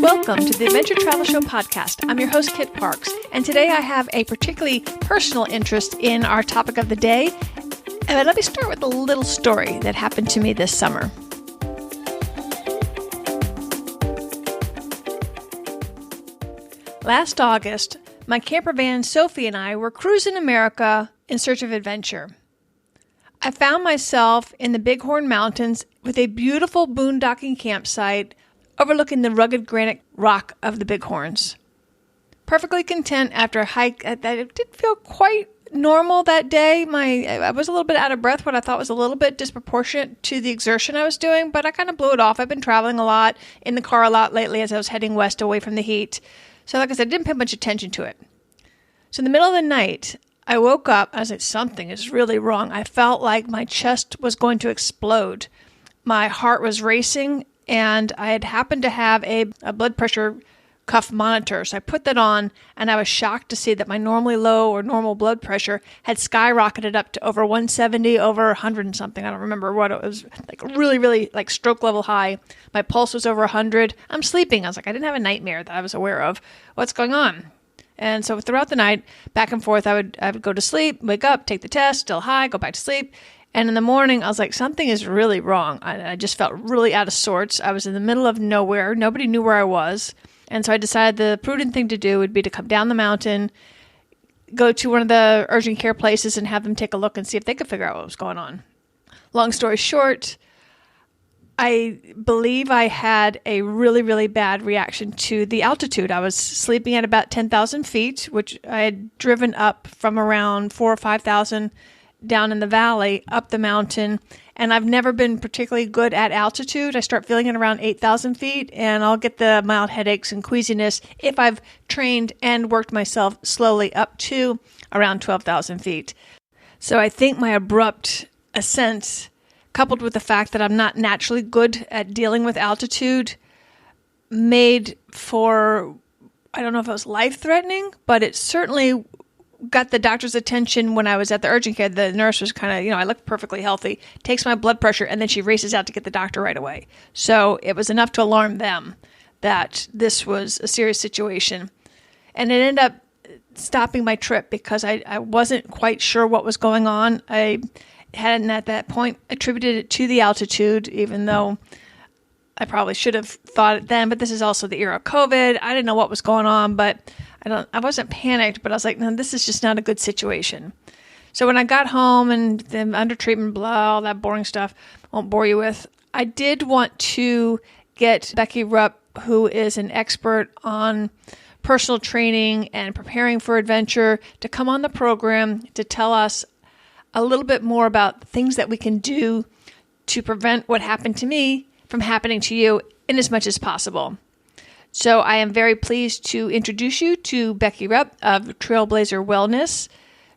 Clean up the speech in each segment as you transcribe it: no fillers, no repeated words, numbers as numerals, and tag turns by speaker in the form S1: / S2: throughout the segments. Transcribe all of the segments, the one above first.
S1: Welcome to the Adventure Travel Show podcast. I'm your host, Kit Parks, and today I have a particularly personal interest in our topic of the day. And let me start with a little story that happened to me this summer. Last August, my camper van Sophie and I were cruising America in search of adventure. I found myself in the Bighorn Mountains with a beautiful boondocking campsite overlooking the rugged granite rock of the Bighorns. Perfectly content after a hike that did feel quite normal that day. I was a little bit out of breath, what I thought was a little bit disproportionate to the exertion I was doing, but I kind of blew it off. I've been traveling a lot, in the car a lot lately as I was heading west away from the heat. So like I said, I didn't pay much attention to it. So in the middle of the night, I woke up. I was like, something is really wrong. I felt like my chest was going to explode. My heart was racing, and I had happened to have a blood pressure cuff monitor. So I put that on, and I was shocked to see that my normally low or normal blood pressure had skyrocketed up to over 170, over 100 and something. I don't remember what it was, like really like stroke level high. My pulse was over 100. I'm sleeping. I was like, I didn't have a nightmare that I was aware of. What's going on? And so throughout the night, back and forth, I would go to sleep, wake up, take the test, still high, go back to sleep. And in the morning, I was like, something is really wrong. I just felt really out of sorts. I was in the middle of nowhere. Nobody knew where I was. And so I decided the prudent thing to do would be to come down the mountain, go to one of the urgent care places and have them take a look and see if they could figure out what was going on. Long story short, I believe I had a really bad reaction to the altitude. I was sleeping at about 10,000 feet, which I had driven up from around 4,000 or 5,000 down in the valley, up the mountain, and I've never been particularly good at altitude. I start feeling it around 8,000 feet, and I'll get the mild headaches and queasiness if I've trained and worked myself slowly up to around 12,000 feet. So I think my abrupt ascent, coupled with the fact that I'm not naturally good at dealing with altitude, made for, I don't know if it was life-threatening, but it certainly got the doctor's attention when I was at the urgent care. The nurse was kind of, I looked perfectly healthy, takes my blood pressure, and then she races out to get the doctor right away. So it was enough to alarm them that this was a serious situation. And it ended up stopping my trip because I wasn't quite sure what was going on. I hadn't at that point attributed it to the altitude, even though I probably should have thought it then, but this is also the era of COVID. I didn't know what was going on, but I wasn't panicked, but I was like, no, this is just not a good situation. So when I got home and the under treatment, blah, all that boring stuff, won't bore you with, I did want to get Becki Rupp, who is an expert on personal training and preparing for adventure, to come on the program to tell us a little bit more about things that we can do to prevent what happened to me from happening to you in as much as possible. So I am very pleased to introduce you to Becki Rupp of Trailblazer Wellness,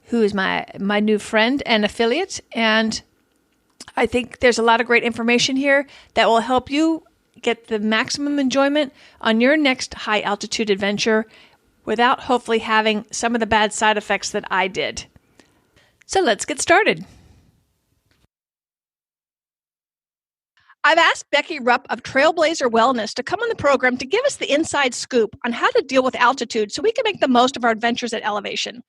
S1: who is my new friend and affiliate. And I think there's a lot of great information here that will help you get the maximum enjoyment on your next high altitude adventure without hopefully having some of the bad side effects that I did. So let's get started. I've asked Becki Rupp of Trailblazer Wellness to come on the program to give us the inside scoop on how to deal with altitude so we can make the most of our adventures at elevation.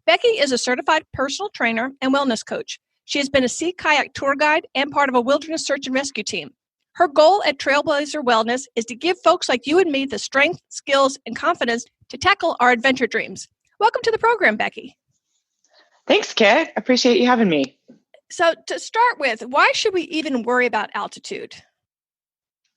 S1: Becki is a certified personal trainer and wellness coach. She has been a sea kayak tour guide and part of a wilderness search and rescue team. Her goal at Trailblazer Wellness is to give folks like you and me the strength, skills, and confidence to tackle our adventure dreams. Welcome to the program, Becki.
S2: Thanks, Kit. Appreciate you having me.
S1: So to start with, why should we even worry about altitude?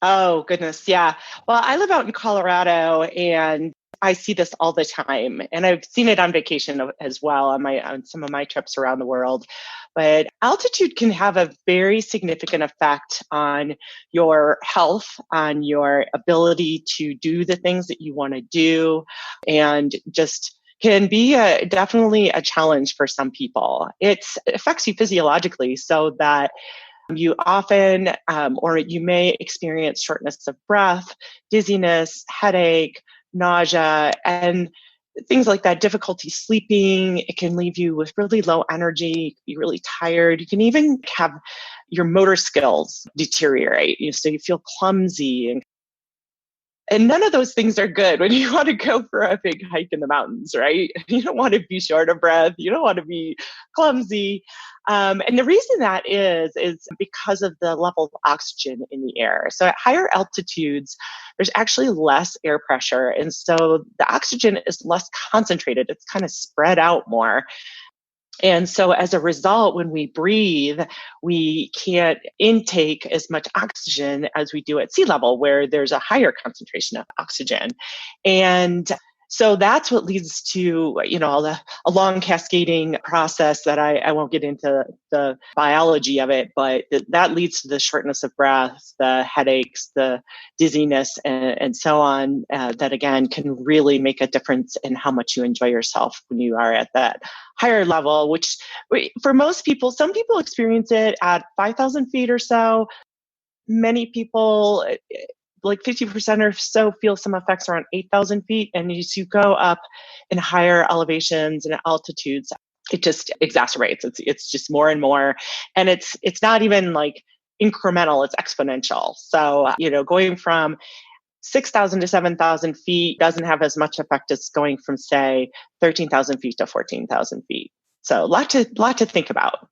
S2: Oh, goodness. Yeah. Well, I live out in Colorado and I see this all the time. And I've seen it on vacation as well on some of my trips around the world. But altitude can have a very significant effect on your health, on your ability to do the things that you want to do, and just can be definitely a challenge for some people. It affects you physiologically so that you often, or you may experience shortness of breath, dizziness, headache, nausea, and things like that, difficulty sleeping. It can leave you with really low energy, you can be really tired. You can even have your motor skills deteriorate, so you feel clumsy. And none of those things are good when you want to go for a big hike in the mountains, right? You don't want to be short of breath. You don't want to be clumsy. And the reason that is because of the level of oxygen in the air. So at higher altitudes, there's actually less air pressure. And so the oxygen is less concentrated. It's kind of spread out more. And so as a result, when we breathe, we can't intake as much oxygen as we do at sea level, where there's a higher concentration of oxygen. And so that's what leads to, a long cascading process that I won't get into the biology of it, but that leads to the shortness of breath, the headaches, the dizziness, and so on, that again can really make a difference in how much you enjoy yourself when you are at that higher level, which for most people, some people experience it at 5,000 feet or so. Many people, like 50% or so, feel some effects around 8,000 feet. And as you go up in higher elevations and altitudes, it just exacerbates. It's just more and more. And it's not even like incremental, it's exponential. So, going from 6,000 to 7,000 feet doesn't have as much effect as going from, say, 13,000 feet to 14,000 feet. So lot to think about.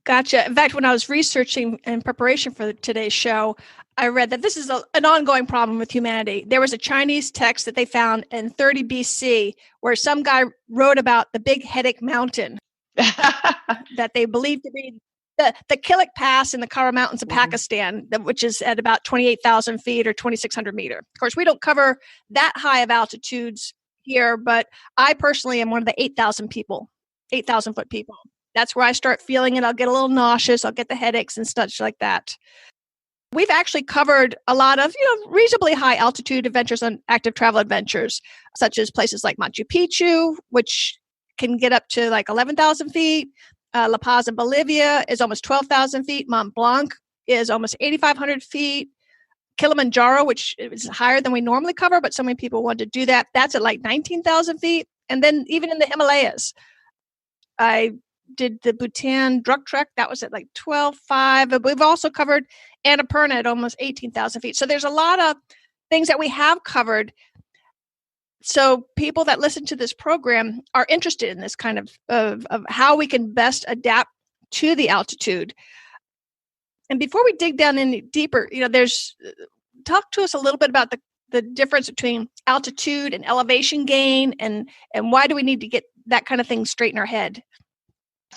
S1: Gotcha. In fact, when I was researching in preparation for today's show, I read that this is an ongoing problem with humanity. There was a Chinese text that they found in 30 BC where some guy wrote about the Big Headache Mountain that they believed to be the Killik Pass in the Kara Mountains of Pakistan, which is at about 28,000 feet or 2,600 meters. Of course, we don't cover that high of altitudes here, but I personally am one of the 8,000 foot people. That's where I start feeling it. I'll get a little nauseous. I'll get the headaches and such like that. We've actually covered a lot of, reasonably high altitude adventures on active travel adventures, such as places like Machu Picchu, which can get up to like 11,000 feet. La Paz in Bolivia is almost 12,000 feet. Mont Blanc is almost 8,500 feet. Kilimanjaro, which is higher than we normally cover, but so many people want to do that. That's at like 19,000 feet. And then even in the Himalayas, I did the Bhutan Druk Trek. That was at like 12,500. But we've also covered Annapurna at almost 18,000 feet. So there's a lot of things that we have covered. So people that listen to this program are interested in this kind of how we can best adapt to the altitude. And before we dig down any deeper, talk to us a little bit about the difference between altitude and elevation gain, and why do we need to get that kind of thing straight in our head?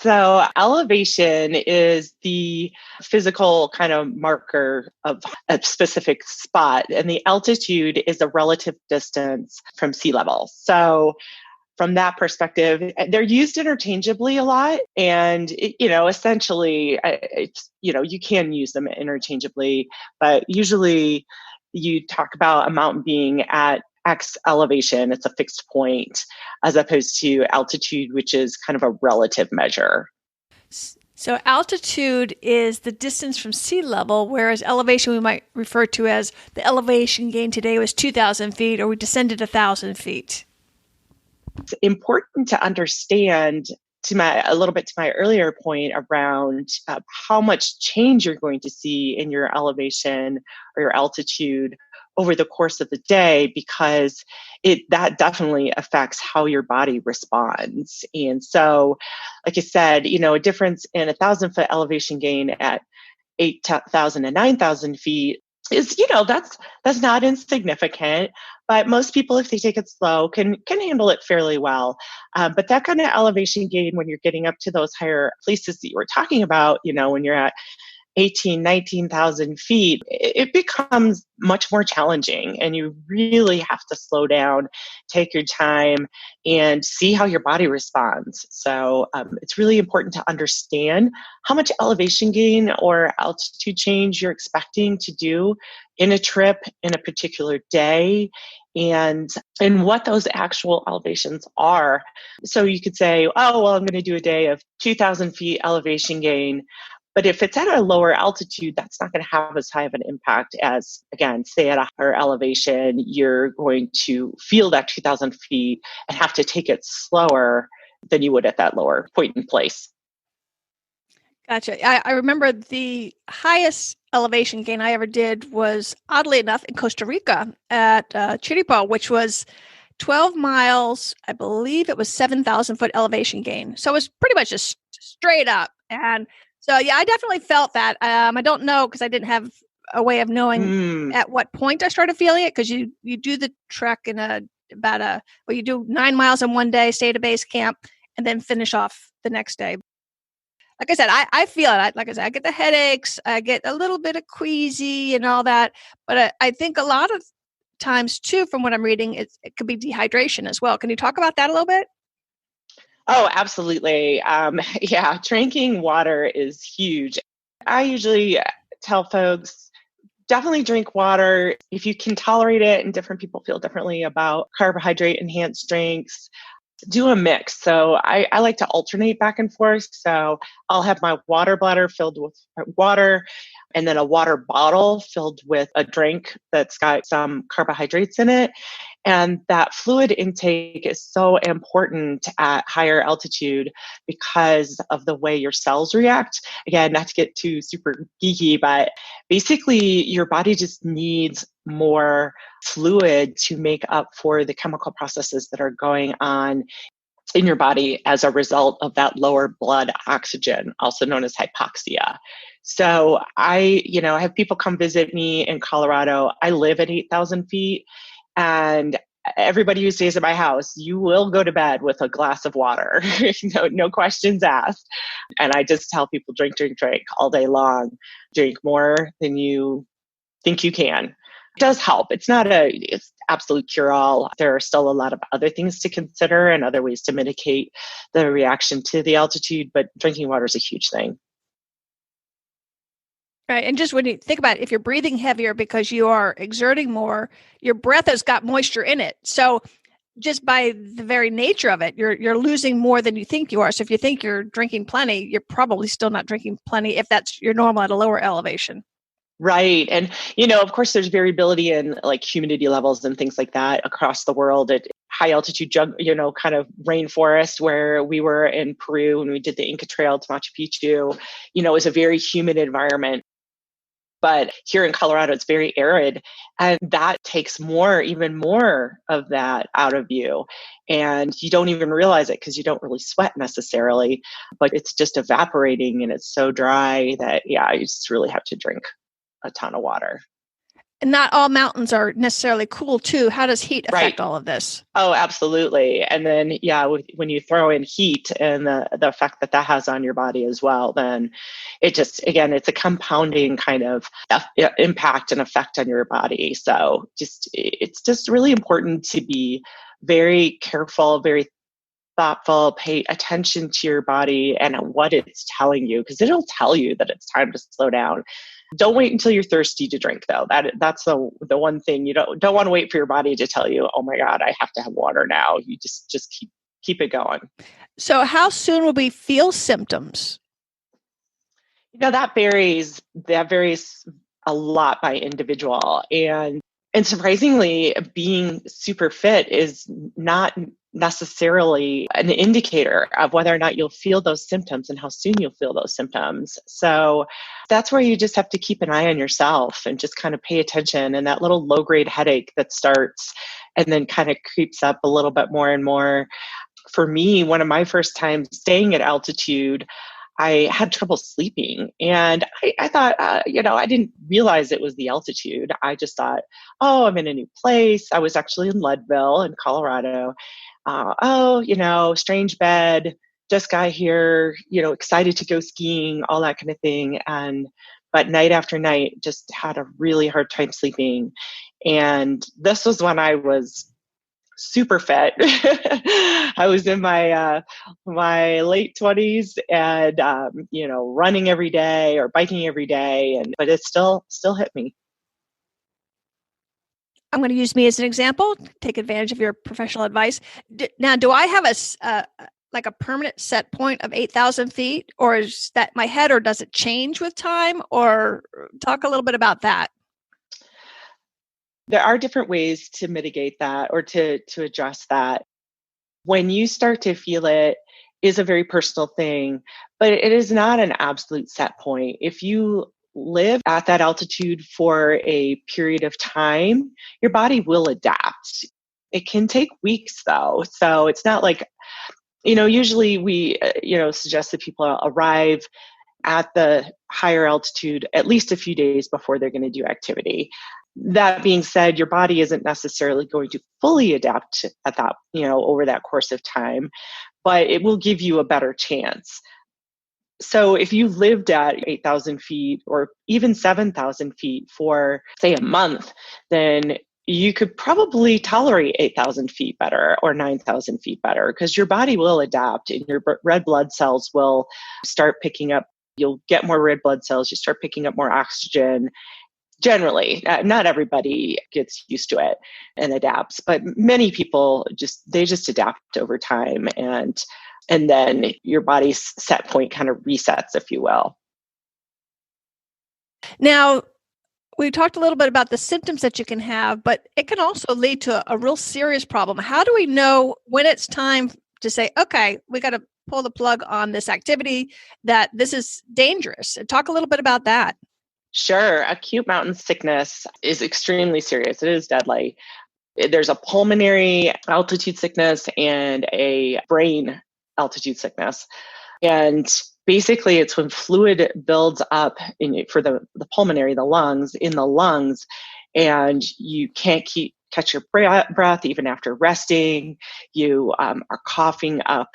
S2: So elevation is the physical kind of marker of a specific spot, and the altitude is a relative distance from sea level. So from that perspective, they're used interchangeably a lot. And, essentially, you can use them interchangeably, but usually you talk about a mountain being at X elevation, it's a fixed point, as opposed to altitude, which is kind of a relative measure.
S1: So altitude is the distance from sea level, whereas elevation we might refer to as the elevation gain today was 2,000 feet, or we descended 1,000 feet.
S2: It's important to understand a little bit to my earlier point around how much change you're going to see in your elevation or your altitude over the course of the day, because that definitely affects how your body responds. And so, like I said, a difference in 1,000 foot elevation gain at 8,000 and 9,000 feet is, that's not insignificant. But most people, if they take it slow, can handle it fairly well. But that kind of elevation gain, when you're getting up to those higher places that you were talking about, when you're at 18, 19,000 feet, it becomes much more challenging, and you really have to slow down, take your time, and see how your body responds. So it's really important to understand how much elevation gain or altitude change you're expecting to do in a trip in a particular day, and what those actual elevations are. So you could say, oh, well, I'm going to do a day of 2,000 feet elevation gain. But if it's at a lower altitude, that's not going to have as high of an impact as, again, say at a higher elevation, you're going to feel that 2,000 feet and have to take it slower than you would at that lower point in place.
S1: Gotcha. I remember the highest elevation gain I ever did was, oddly enough, in Costa Rica at Chiripo, which was 12 miles. I believe it was 7,000-foot elevation gain. So it was pretty much just straight up. And so, yeah, I definitely felt that. I don't know because I didn't have a way of knowing at what point I started feeling it, because you do the trek in you do 9 miles in one day, stay at a base camp, and then finish off the next day. Like I said, I feel it. Like I said, I get the headaches, I get a little bit of queasy and all that. But I think a lot of times too, from what I'm reading, it could be dehydration as well. Can you talk about that a little bit?
S2: Oh, absolutely. Yeah, drinking water is huge. I usually tell folks definitely drink water if you can tolerate it, and different people feel differently about carbohydrate enhanced drinks. Do a mix. So I like to alternate back and forth. So I'll have my water bladder filled with water, and then a water bottle filled with a drink that's got some carbohydrates in it. And that fluid intake is so important at higher altitude because of the way your cells react. Again, not to get too super geeky, but basically your body just needs more fluid to make up for the chemical processes that are going on in your body as a result of that lower blood oxygen, also known as hypoxia. So I have people come visit me in Colorado. I live at 8,000 feet, and everybody who stays at my house, you will go to bed with a glass of water. No questions asked. And I just tell people drink all day long. Drink more than you think you can. It does help. It's absolute cure all. There are still a lot of other things to consider and other ways to mitigate the reaction to the altitude, but drinking water is a huge thing.
S1: Right. And just when you think about it, if you're breathing heavier because you are exerting more, your breath has got moisture in it. So just by the very nature of it, you're losing more than you think you are. So if you think you're drinking plenty, you're probably still not drinking plenty if that's your normal at a lower elevation.
S2: Right. And, of course, there's variability in like humidity levels and things like that across the world at high altitude, kind of rainforest where we were in Peru when we did the Inca Trail to Machu Picchu, is a very humid environment. But here in Colorado, it's very arid, and that takes even more of that out of you. And you don't even realize it because you don't really sweat necessarily, but it's just evaporating and it's so dry that, yeah, you just really have to drink a ton of water.
S1: And not all mountains are necessarily cool too. How does heat affect
S2: Right.
S1: all of this?
S2: Oh, absolutely. And then, yeah, when you throw in heat and the effect that has on your body as well, then again, it's a compounding kind of impact and effect on your body. So it's just really important to be very careful, very thoughtful, pay attention to your body and what it's telling you, because it'll tell you that it's time to slow down. Don't wait until you're thirsty to drink, though. That's the one thing you don't want to wait for your body to tell you, "Oh my God, I have to have water now." You just keep it going.
S1: So how soon will we feel symptoms?
S2: That varies. That varies a lot by individual, and surprisingly, being super fit is not necessarily an indicator of whether or not you'll feel those symptoms and how soon you'll feel those symptoms. So that's where you just have to keep an eye on yourself and just kind of pay attention. And that little low grade headache that starts and then kind of creeps up a little bit more and more. For me, one of my first times staying at altitude, I had trouble sleeping. And I thought, I didn't realize it was the altitude. I just thought, oh, I'm in a new place. I was actually in Leadville in Colorado. Strange bed, just got here, excited to go skiing, all that kind of thing. But night after night, just had a really hard time sleeping. And this was when I was super fit. I was in my late 20s and running every day or biking every day, but it still hit me.
S1: I'm going to use me as an example. Take advantage of your professional advice. Now, do I have like a permanent set point of 8,000 feet, or is that my head, or does it change with time? Or talk a little bit about that.
S2: There are different ways to mitigate that or to address that. When you start to feel it is a very personal thing, but it is not an absolute set point. If you live at that altitude for a period of time, your body will adapt. It can take weeks though. So it's not like, usually we, suggest that people arrive at the higher altitude at least a few days before they're going to do activity. That being said, your body isn't necessarily going to fully adapt at that, over that course of time, but it will give you a better chance. So if you lived at 8,000 feet or even 7,000 feet for, say, a month, then you could probably tolerate 8,000 feet better or 9,000 feet better because your body will adapt and your red blood cells will start picking up. You'll get more red blood cells. You start picking up more oxygen. Generally, not everybody gets used to it and adapts, but many people just adapt over time, and then your body's set point kind of resets, if you will.
S1: Now, we talked a little bit about the symptoms that you can have, but it can also lead to a real serious problem. How do we know when it's time to say, okay, we got to pull the plug on this activity, that this is dangerous? Talk a little bit about that.
S2: Sure. Acute mountain sickness is extremely serious. It is deadly. There's a pulmonary altitude sickness and a brain altitude sickness. And basically, it's when fluid builds up for the pulmonary, the lungs, in the lungs, and you can't catch your breath even after resting. You are coughing up,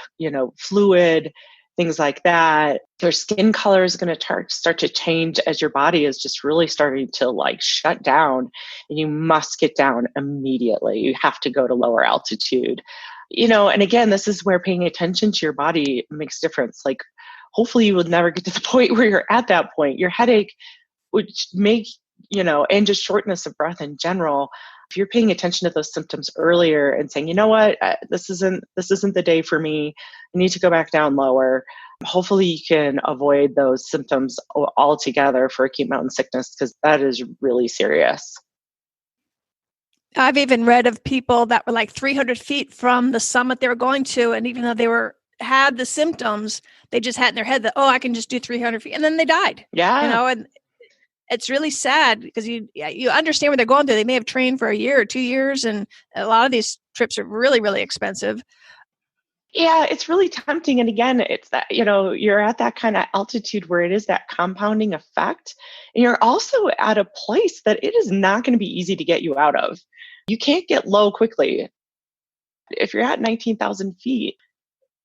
S2: fluid, things like that. Your skin color is going to start to change as your body is just really starting to shut down, and you must get down immediately. You have to go to lower altitude. And again, this is where paying attention to your body makes difference. Hopefully you will never get to the point where you're at that point. Your headache would make, and just shortness of breath in general. If you're paying attention to those symptoms earlier and saying, you know what, this isn't the day for me, I need to go back down lower. Hopefully you can avoid those symptoms altogether for acute mountain sickness, because that is really serious.
S1: I've even read of people that were 300 feet from the summit they were going to, and even though they had the symptoms, they just had in their head that, I can just do 300 feet, and then they died.
S2: Yeah.
S1: And it's really sad because you understand what they're going through. They may have trained for a year or 2 years, and a lot of these trips are really, really expensive.
S2: Yeah, it's really tempting. And again, it's that, you're at that kind of altitude where it is that compounding effect. And you're also at a place that it is not going to be easy to get you out of. You can't get low quickly. If you're at 19,000 feet,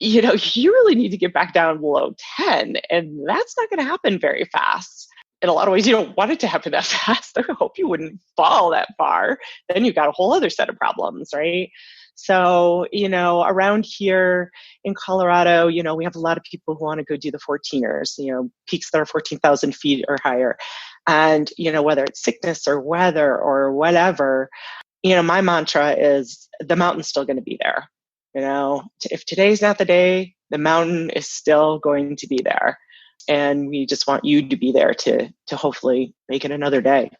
S2: you really need to get back down below 10. And that's not going to happen very fast. In a lot of ways, you don't want it to happen that fast. I hope you wouldn't fall that far. Then you've got a whole other set of problems, right? So, around here in Colorado, we have a lot of people who want to go do the 14ers, peaks that are 14,000 feet or higher. And, whether it's sickness or weather or whatever, my mantra is the mountain's still going to be there. If today's not the day, the mountain is still going to be there. And we just want you to be there to hopefully make it another day.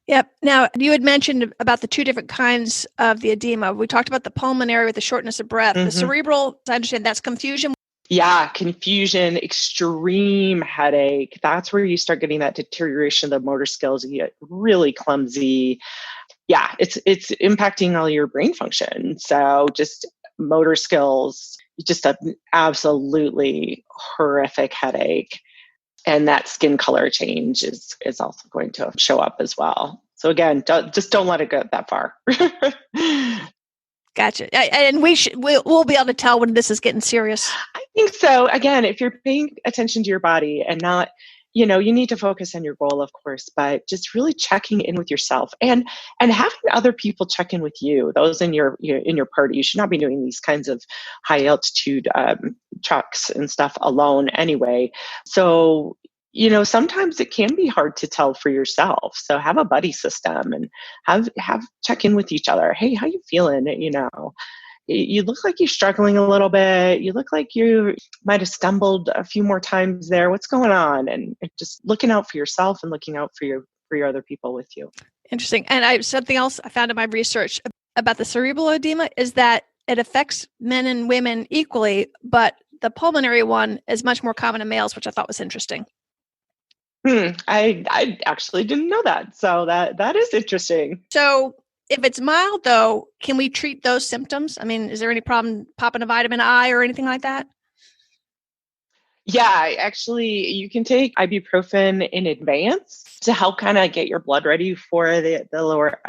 S1: Yep. Now, you had mentioned about the two different kinds of the edema. We talked about the pulmonary with the shortness of breath. Mm-hmm. The cerebral, I understand that's confusion.
S2: Yeah, confusion, extreme headache. That's where you start getting that deterioration of the motor skills. You get really clumsy. Yeah, it's impacting all your brain function. So just motor skills, just an absolutely horrific headache. And that skin color change is also going to show up as well. So again, don't let it go that far.
S1: Gotcha. And we'll be able to tell when this is getting serious.
S2: I think so. Again, if you're paying attention to your body and not, you need to focus on your goal, of course, but just really checking in with yourself and having other people check in with you. Those in your party, you should not be doing these kinds of high altitude trucks and stuff alone anyway. So, sometimes it can be hard to tell for yourself. So have a buddy system and have check in with each other. Hey, how you feeling? You look like you're struggling a little bit. You look like you might have stumbled a few more times there. What's going on? And just looking out for yourself and looking out for your other people with you.
S1: Interesting. And something else I found in my research about the cerebral edema is that it affects men and women equally, but the pulmonary one is much more common in males, which I thought was interesting.
S2: I actually didn't know that. So that is interesting.
S1: So if it's mild, though, can we treat those symptoms? I mean, is there any problem popping a vitamin I or anything like that?
S2: Yeah, actually, you can take ibuprofen in advance to help kind of get your blood ready for the lower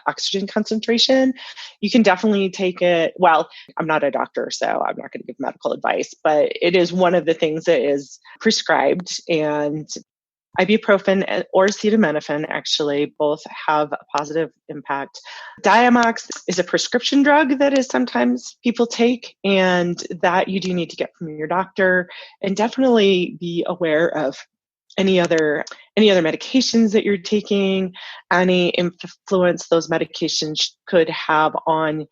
S2: oxygen concentration. You can definitely take it. Well, I'm not a doctor, so I'm not going to give medical advice, but it is one of the things that is prescribed. And ibuprofen or acetaminophen actually both have a positive impact. Diamox is a prescription drug that is sometimes people take, and that you do need to get from your doctor, and definitely be aware of any other medications that you're taking, any influence those medications could have on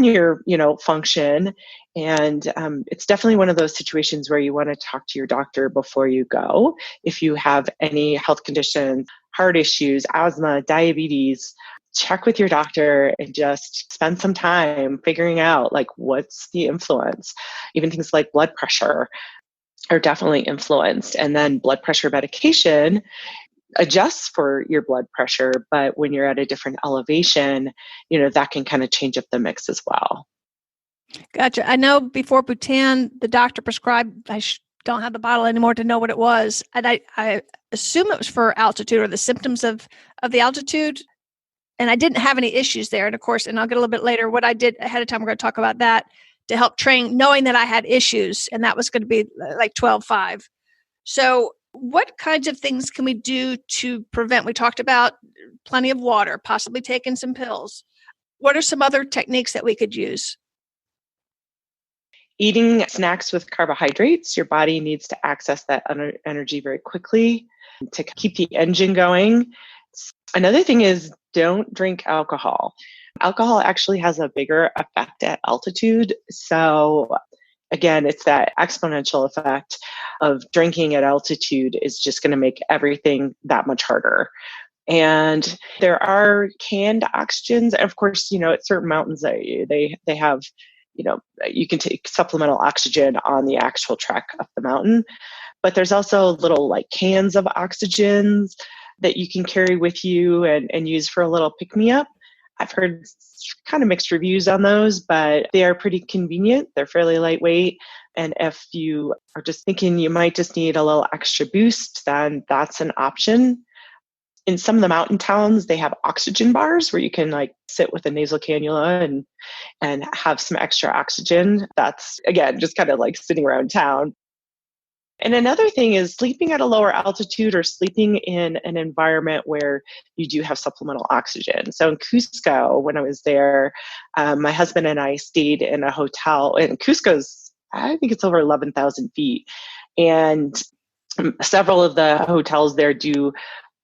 S2: your function. And it's definitely one of those situations where you want to talk to your doctor before you go. If you have any health conditions, heart issues, asthma, diabetes, check with your doctor and just spend some time figuring out like what's the influence. Even things like blood pressure are definitely influenced. And then blood pressure medication adjusts for your blood pressure, but when you're at a different elevation, that can kind of change up the mix as well.
S1: Gotcha. I know before Bhutan, the doctor prescribed, don't have the bottle anymore to know what it was. And I assume it was for altitude or the symptoms of the altitude. And I didn't have any issues there. And of course, and I'll get a little bit later, what I did ahead of time, we're going to talk about that to help train, knowing that I had issues, and that was going to be like 12.5. So what kinds of things can we do to prevent? We talked about plenty of water, possibly taking some pills. What are some other techniques that we could use?
S2: Eating snacks with carbohydrates. Your body needs to access that energy very quickly to keep the engine going. Another thing is don't drink alcohol. Alcohol actually has a bigger effect at altitude. So again, it's that exponential effect of drinking at altitude is just going to make everything that much harder. And there are canned oxygens. Of course, at certain mountains, they have, you can take supplemental oxygen on the actual trek up the mountain. But there's also little like cans of oxygens that you can carry with you and use for a little pick-me-up. I've heard kind of mixed reviews on those, but they are pretty convenient. They're fairly lightweight. And if you are just thinking you might just need a little extra boost, then that's an option. In some of the mountain towns, they have oxygen bars where you can like sit with a nasal cannula and have some extra oxygen. That's, again, just kind of like sitting around town. And another thing is sleeping at a lower altitude or sleeping in an environment where you do have supplemental oxygen. So in Cusco, when I was there, my husband and I stayed in a hotel. And Cusco's, I think it's over 11,000 feet. And several of the hotels there do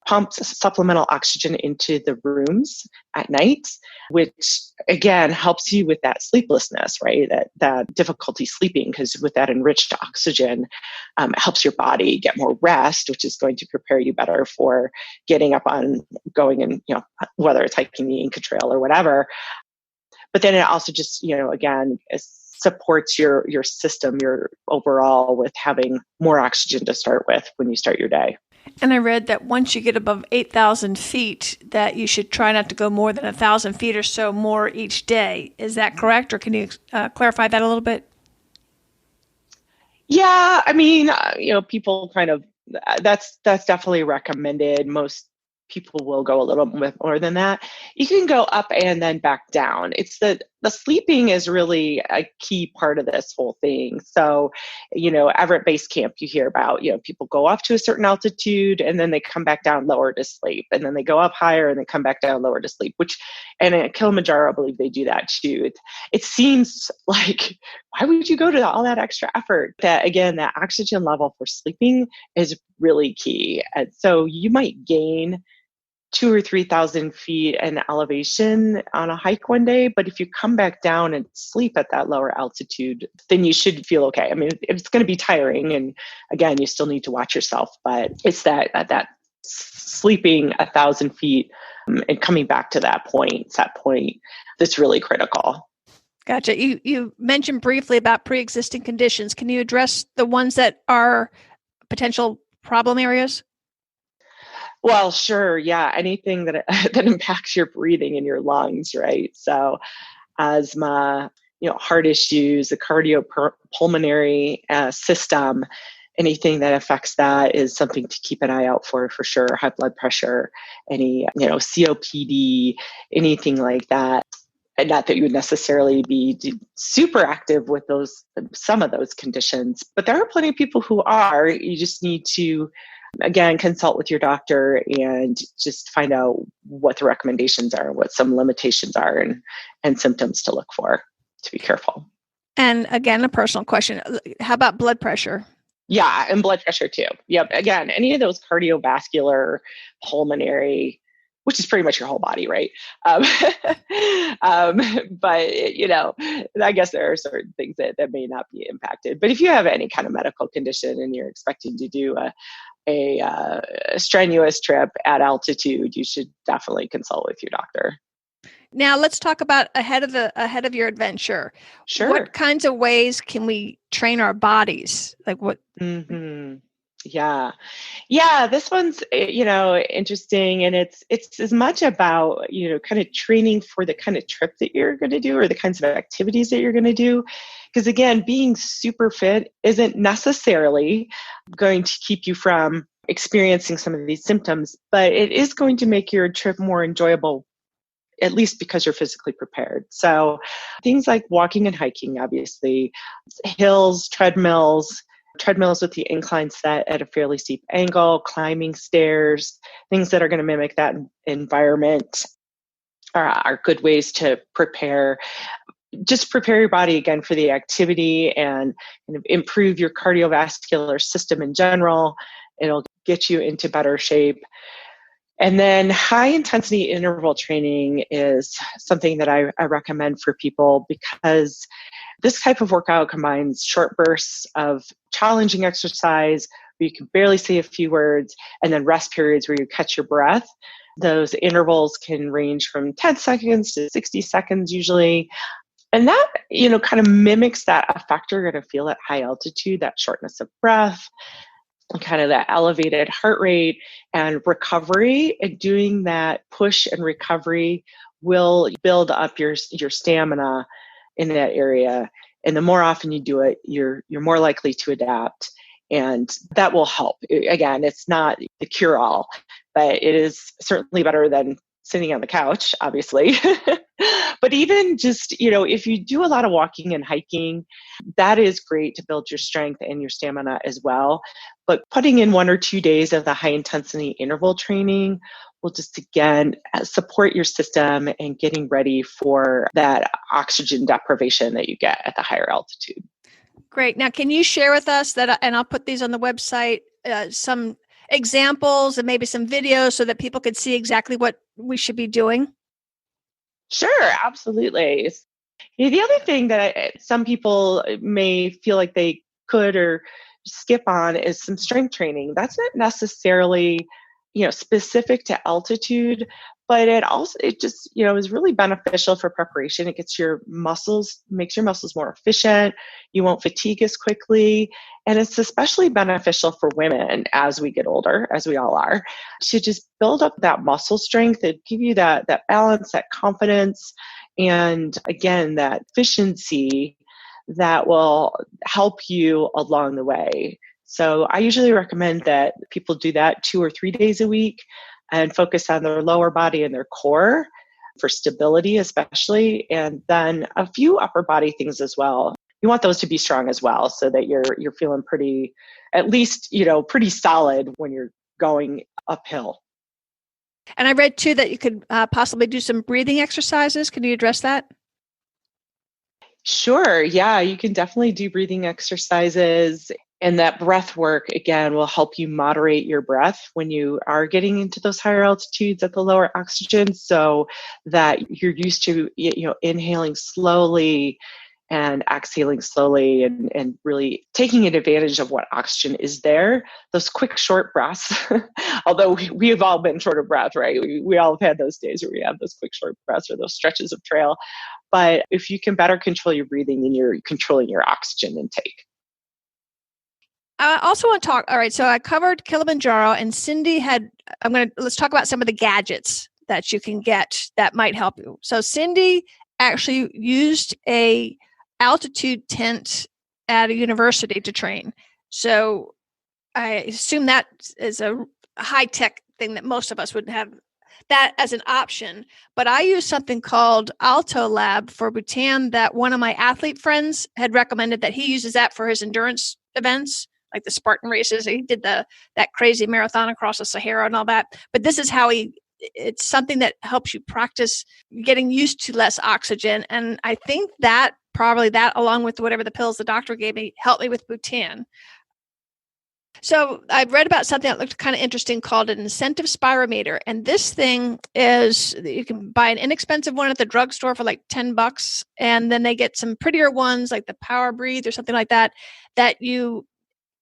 S2: pump supplemental oxygen into the rooms at night, which again helps you with that sleeplessness, right? That difficulty sleeping, because with that enriched oxygen, it helps your body get more rest, which is going to prepare you better for getting up on going and, whether it's hiking the Inca Trail or whatever. But then it also just, again, supports your system, your overall with having more oxygen to start with when you start your day.
S1: And I read that once you get above 8,000 feet, that you should try not to go more than 1,000 feet or so more each day. Is that correct? Or can you clarify that a little bit?
S2: Yeah, I mean, people kind of, that's definitely recommended. Most people will go a little bit more than that. You can go up and then back down. It's the sleeping is really a key part of this whole thing. So, Everett Base Camp, you hear about, people go up to a certain altitude and then they come back down lower to sleep. And then they go up higher and they come back down lower to sleep, and at Kilimanjaro, I believe they do that too. It seems like, why would you go to all that extra effort? That again, that oxygen level for sleeping is really key. And so you might gain 2,000 or 3,000 feet in elevation on a hike one day. But if you come back down and sleep at that lower altitude, then you should feel okay. I mean, it's going to be tiring. And again, you still need to watch yourself, but it's that sleeping 1,000 feet and coming back to that point, that's really critical.
S1: Gotcha. You mentioned briefly about pre-existing conditions. Can you address the ones that are potential problem areas?
S2: Well, sure. Yeah. Anything that that impacts your breathing and your lungs, right? So asthma, heart issues, the cardiopulmonary system, anything that affects that is something to keep an eye out for sure. High blood pressure, any, COPD, anything like that. And not that you would necessarily be super active with some of those conditions, but there are plenty of people who are. You just need to, again, consult with your doctor and just find out what the recommendations are, what some limitations are, and symptoms to look for to be careful.
S1: And again, a personal question. How about blood pressure?
S2: Yeah, and blood pressure too. Yep. Again, any of those cardiovascular, pulmonary, which is pretty much your whole body, right? Um, but I guess there are certain things that may not be impacted. But if you have any kind of medical condition and you're expecting to do a strenuous trip at altitude, you should definitely consult with your doctor.
S1: Now let's talk about ahead of your adventure.
S2: Sure.
S1: What kinds of ways can we train our bodies? Like what?
S2: Mm-hmm. Yeah. Yeah, this one's interesting, and it's as much about kind of training for the kind of trip that you're going to do or the kinds of activities that you're going to do, because again, being super fit isn't necessarily going to keep you from experiencing some of these symptoms, but it is going to make your trip more enjoyable, at least because you're physically prepared. So things like walking and hiking, obviously, hills, treadmills with the incline set at a fairly steep angle, climbing stairs, things that are going to mimic that environment are good ways to prepare your body again for the activity and kind of improve your cardiovascular system in general. It'll get you into better shape. And then high intensity interval training is something that I recommend for people, because this type of workout combines short bursts of challenging exercise where you can barely say a few words, and then rest periods where you catch your breath. Those intervals can range from 10 seconds to 60 seconds usually. And that, kind of mimics that effect you're going to feel at high altitude, that shortness of breath, kind of that elevated heart rate and recovery. And doing that push and recovery will build up your stamina in that area. And the more often you do it, you're more likely to adapt. And that will help. Again, it's not the cure-all, but it is certainly better than sitting on the couch, obviously. But even just, if you do a lot of walking and hiking, that is great to build your strength and your stamina as well. But putting in 1 or 2 days of the high intensity interval training will just, again, support your system and getting ready for that oxygen deprivation that you get at the higher altitude.
S1: Great. Now, can you share with us that, and I'll put these on the website, some examples and maybe some videos so that people could see exactly what we should be doing?
S2: Sure, absolutely. The other thing that some people may feel like they could or skip on is some strength training. That's not necessarily, specific to altitude, but it just, is really beneficial for preparation. It makes your muscles more efficient. You won't fatigue as quickly. And it's especially beneficial for women as we get older, as we all are, to just build up that muscle strength and give you that balance, that confidence, and again, that efficiency that will help you along the way. So I usually recommend that people do that 2 or 3 days a week and focus on their lower body and their core for stability, especially, and then a few upper body things as well. You want those to be strong as well, so that you're feeling pretty, at least, pretty solid when you're going uphill.
S1: And I read too that you could possibly do some breathing exercises. Can you address that?
S2: Sure. Yeah, you can definitely do breathing exercises. And that breath work, again, will help you moderate your breath when you are getting into those higher altitudes at the lower oxygen, so that you're used to, inhaling slowly and exhaling slowly and really taking advantage of what oxygen is there. Those quick, short breaths, although we have all been short of breath, right? We all have had those days where we have those quick, short breaths or those stretches of trail. But if you can better control your breathing, then you're controlling your oxygen intake.
S1: I also want to talk. All right. So I covered Kilimanjaro, and Cindy let's talk about some of the gadgets that you can get that might help you. So Cindy actually used a altitude tent at a university to train. So I assume that is a high tech thing that most of us would have that as an option. But I use something called Alto Lab for Bhutan that one of my athlete friends had recommended that he uses that for his endurance events, like the Spartan races. He did that crazy marathon across the Sahara and all that. But this is how it's something that helps you practice getting used to less oxygen. And I think that probably that, along with whatever the pills the doctor gave me, helped me with Bhutan. So I've read about something that looked kind of interesting called an incentive spirometer. And this thing is, you can buy an inexpensive one at the drugstore for like $10. And then they get some prettier ones like the Power Breathe or something like that, that you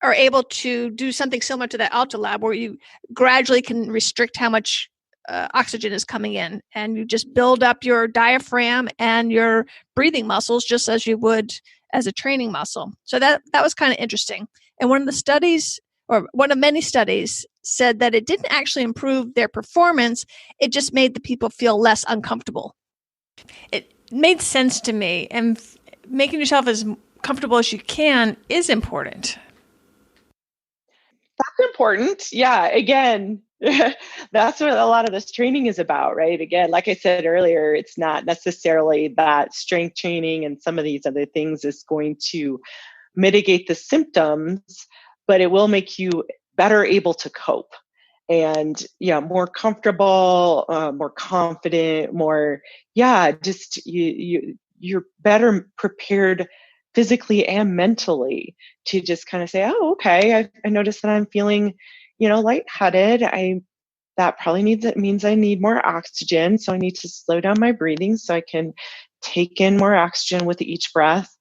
S1: are able to do something similar to the Alto Lab, where you gradually can restrict how much oxygen is coming in, and you just build up your diaphragm and your breathing muscles just as you would as a training muscle. So that was kind of interesting. And one of many studies said that it didn't actually improve their performance. It just made the people feel less uncomfortable. It made sense to me, and making yourself as comfortable as you can is important.
S2: That's important. Yeah. Again, that's what a lot of this training is about, right? Again, like I said earlier, it's not necessarily that strength training and some of these other things is going to mitigate the symptoms, but it will make you better able to cope and more comfortable, more confident, just you're better prepared physically and mentally to just kind of say, oh, okay, I noticed that I'm feeling, lightheaded. That probably means I need more oxygen. So I need to slow down my breathing so I can take in more oxygen with each breath,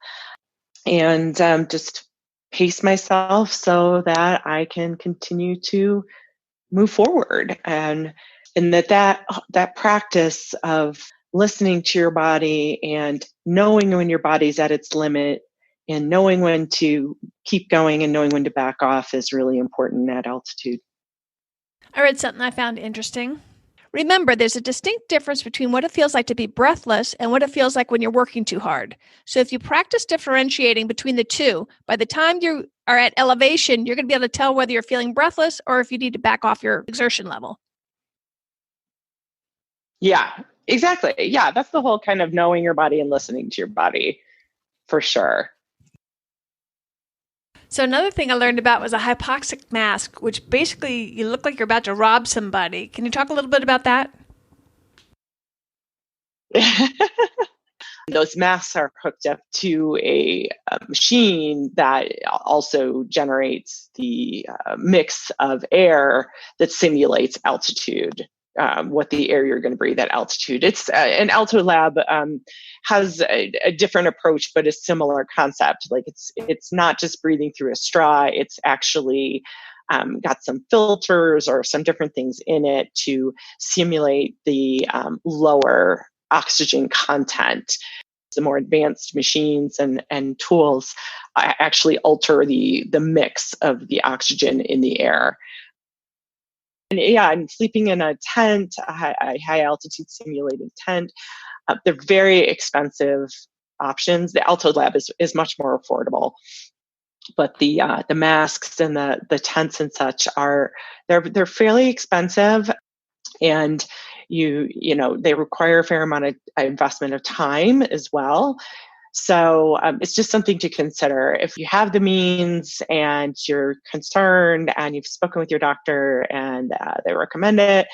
S2: and just pace myself so that I can continue to move forward. And that practice of listening to your body and knowing when your body's at its limit and knowing when to keep going and knowing when to back off is really important at altitude.
S1: I read something I found interesting. Remember, there's a distinct difference between what it feels like to be breathless and what it feels like when you're working too hard. So if you practice differentiating between the two, by the time you are at elevation, you're going to be able to tell whether you're feeling breathless or if you need to back off your exertion level.
S2: Yeah, exactly. Yeah, that's the whole kind of knowing your body and listening to your body, for sure.
S1: So another thing I learned about was a hypoxic mask, which basically you look like you're about to rob somebody. Can you talk a little bit about that?
S2: Those masks are hooked up to a machine that also generates the mix of air that simulates altitude, what the air you're going to breathe at altitude. It's an Alto Lab has a different approach, but a similar concept. Like it's not just breathing through a straw. It's actually got some filters or some different things in it to simulate the lower oxygen content. The more advanced machines and tools actually alter the mix of the oxygen in the air. And sleeping in a tent, a high altitude simulating tent, they're very expensive options. The Alto Lab is much more affordable, but the masks and the tents and such they're fairly expensive, and they require a fair amount of investment of time as well. So it's just something to consider. If you have the means and you're concerned and you've spoken with your doctor and they recommend it,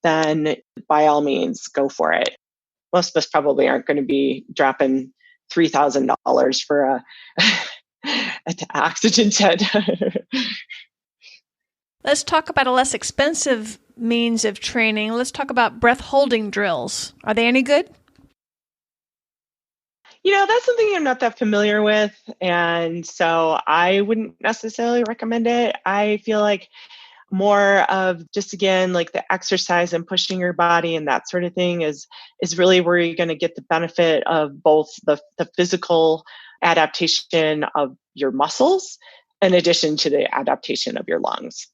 S2: then by all means, go for it. Most of us probably aren't going to be dropping $3,000 for an oxygen tent.
S1: Let's talk about a less expensive means of training. Let's talk about breath holding drills. Are they any good?
S2: That's something I'm not that familiar with. And so I wouldn't necessarily recommend it. I feel like more of just, again, like the exercise and pushing your body and that sort of thing is really where you're going to get the benefit of both the physical adaptation of your muscles in addition to the adaptation of your lungs.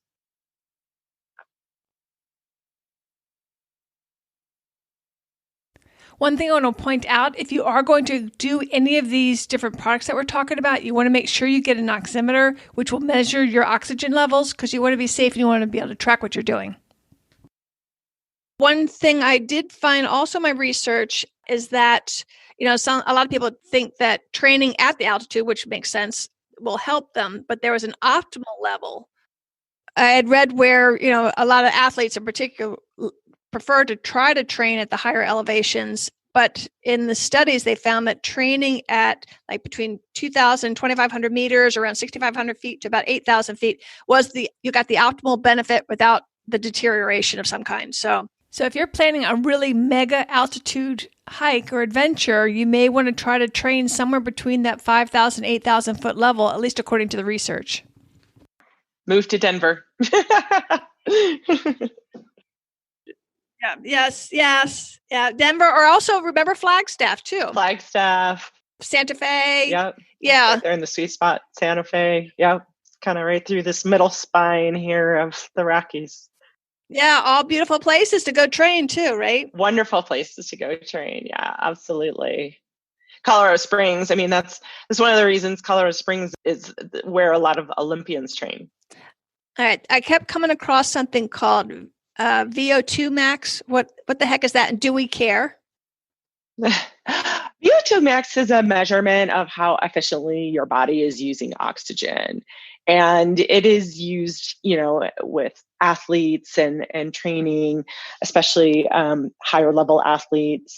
S1: One thing I want to point out, if you are going to do any of these different products that we're talking about, you want to make sure you get an oximeter, which will measure your oxygen levels, because you want to be safe and you want to be able to track what you're doing. One thing I did find also in my research is that, a lot of people think that training at the altitude, which makes sense, will help them, but there was an optimal level. I had read where, a lot of athletes in particular prefer to try to train at the higher elevations. But in the studies, they found that training at like between 2,000 and 2,500 meters, around 6,500 feet to about 8,000 feet, you got the optimal benefit without the deterioration of some kind. So if you're planning a really mega altitude hike or adventure, you may want to try to train somewhere between that 5,000, 8,000 foot level, at least according to the research.
S2: Move to Denver.
S1: Yeah. Yes. Yeah. Denver, or also remember Flagstaff too.
S2: Flagstaff.
S1: Santa Fe.
S2: Yep.
S1: Yeah.
S2: Right there in the sweet spot, Santa Fe. Yep. Kind of right through this middle spine here of the Rockies.
S1: Yeah. All beautiful places to go train too, right?
S2: Wonderful places to go train. Yeah, absolutely. Colorado Springs. I mean, that's one of the reasons Colorado Springs is where a lot of Olympians train.
S1: All right. I kept coming across something called VO2 max. What the heck is that? And do we care?
S2: VO2 max is a measurement of how efficiently your body is using oxygen. And it is used, with athletes and training, especially higher level athletes.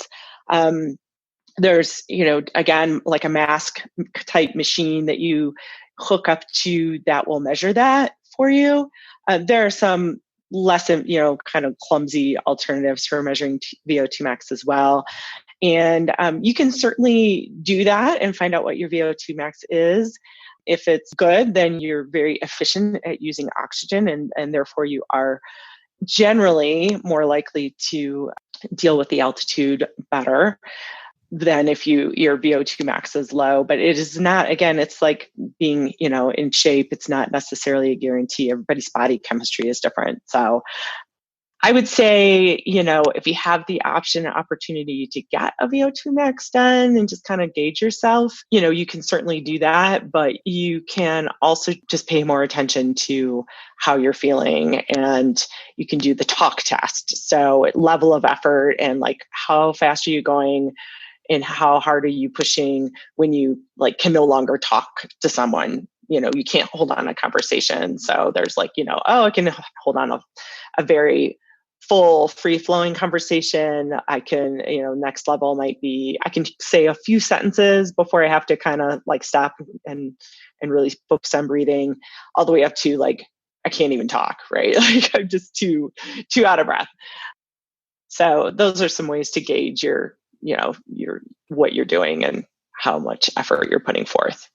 S2: There's, again, like a mask type machine that you hook up to that will measure that for you. There are some less, kind of clumsy alternatives for measuring VO2 max as well. And you can certainly do that and find out what your VO2 max is. If it's good, then you're very efficient at using oxygen, and therefore you are generally more likely to deal with the altitude better than if your VO2 max is low. But it is not, again, it's like being, in shape. It's not necessarily a guarantee. Everybody's body chemistry is different. So I would say, if you have the option and opportunity to get a VO2 max done and just kind of gauge yourself, you can certainly do that, but you can also just pay more attention to how you're feeling, and you can do the talk test. So level of effort and like how fast are you going and how hard are you pushing when you can no longer talk to someone. You can't hold on a conversation. So there's I can hold on a very full free-flowing conversation. I can, next level might be, I can say a few sentences before I have to kind of stop and really focus on breathing, all the way up to I can't even talk, right? I'm just too out of breath. So those are some ways to gauge your what you're doing and how much effort you're putting forth.